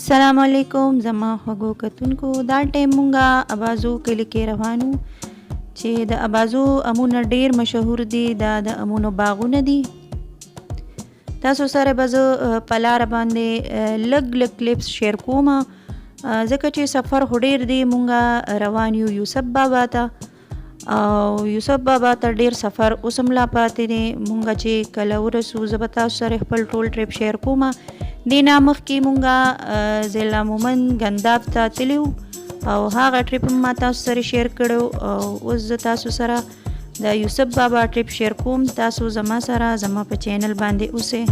अस्सलाम वालेकुम زما خوږو کتونکو. دا ټایم مونږه ابازو کلي کې روانو چې د ابازو امونه ډیر مشهور دي. دا د امونو باغونه دي. تاسو سره به زه په لاره باندې لږ کلیپس شیر کوم ځکه چې سفر خو ډیر دی. مونږه روان یو یوسف بابا ته او یوسف بابا ته ډیر سفر اوس هم لا پاتې دی. مونږه چې کله ورسو زه به تاسو سره خپل ټول ټریپ شیر کوم. دې نه مخکې مونږه ضلع مومند ګنداب ته تللو او هغه ټریپ هم ما تاسو سره شیر کړو او اوس زه تاسو سره د یوسف بابا ټریپ شیر کوم. تاسو زما سره زما په چینل باندې اوسئ.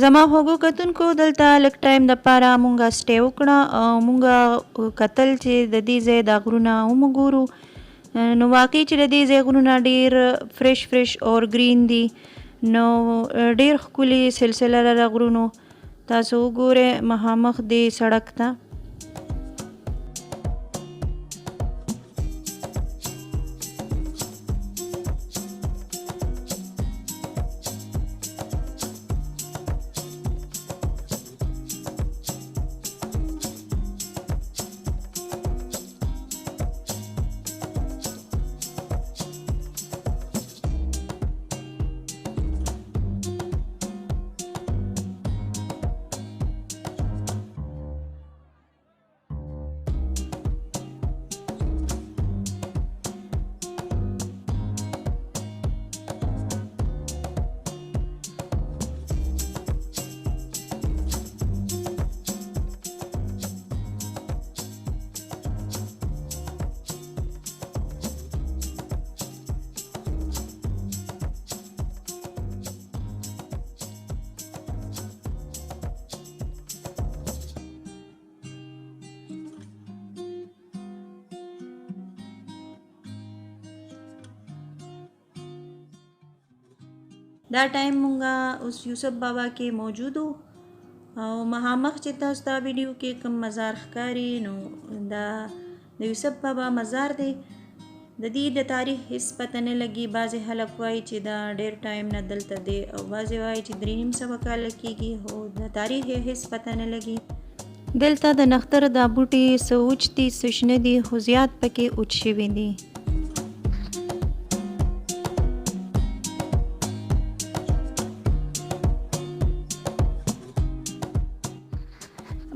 زما خوږو کتونکو دلته لږ ټایم دپاره مونږه سټې وکړه او مونږه کتل چې د دې ځای دا غرونه هم وګورو. نو واقعي چې د دې ځای غرونه ډیر فرش اور ګرین دي. نو ډیر ښکلي سلسله ده د غرونو. تاسو وګورئ مخامخ دې سړک ته. دا ټایم مونږه اوس یوسف بابا کې موجود وو او مخامخ چې تاسو ته ویډیو کې کوم مزار ښکاري نو دا د یوسف بابا مزار دی. د دې د تاریخ هیڅ پته نه لګي. بعضې خلک وایي چې دا ډېر ټایم نه دلته دی او بعضې وایي چې 3.5 کاله کېږي. خو د تاریخ یې هیڅ پته نه لګي. دلته د نښتر دا بوټي څه وچ دي څه شنه دي، خو زیات پکې وچ شوي دي.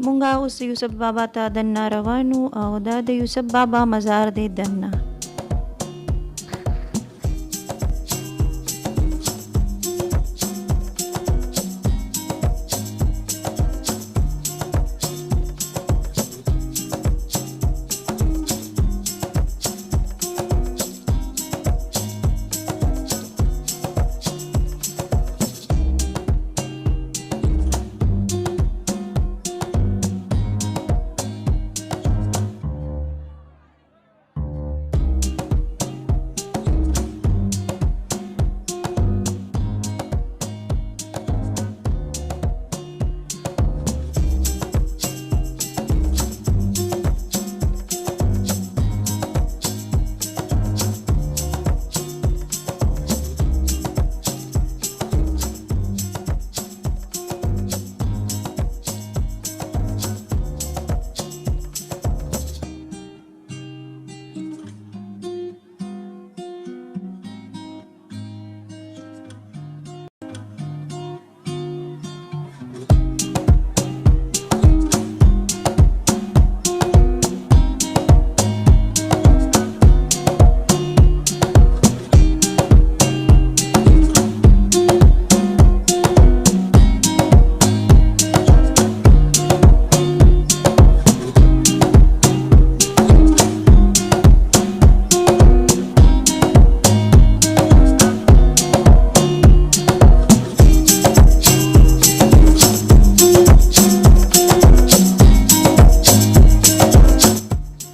مونږه اوس یوسف بابا ته دننه روانو او دا د یوسف بابا مزار دی دننه.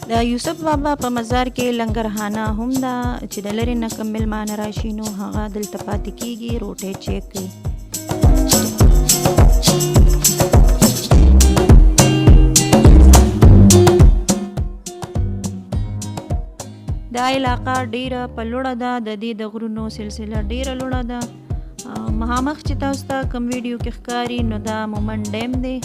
د یوسف بابا په مزار کې لنګرخانه هم ده چې د لرې نه کم میلمانه راشي نو هغه دلته پاتې کېږي، روټۍ چیک کوي. دا علاقه ډیره په لوړه ده، د دې د غرونو سلسله ډیره لوړه ده. مخامخ چې تاسو ته کوم ویډیو کې ښکاري نو دا مومند ډیم دی.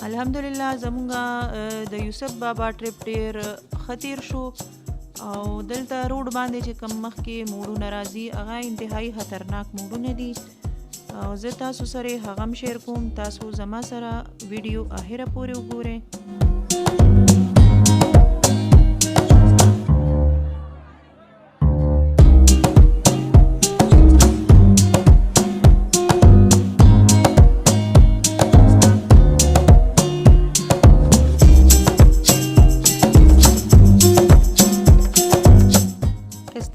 الحمدلله زمونږه د یوسف بابا ټریپ ډیر خطیر شو او دلته روډ باندې چې کم مخ کې موړونه راځي هغه انتهایی خطرناک موړونه دي او زه تاسو سره هغه هم شیر کوم. تاسو زما سره ویډیو اخره پورې وګورئ.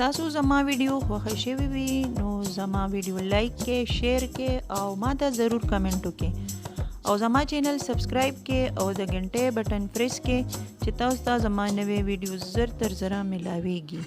تاسو زما ویډیو خوښ شوی وي نو زما ویډیو لایک کې، شیر کې او ما ته ضرور کمنټ وکړئ او زما چینل سبسکرایب کې او د غنټې بټن پریس کې چې تاسو ته زما نوې ویډیو زر تر زره ملاويږي.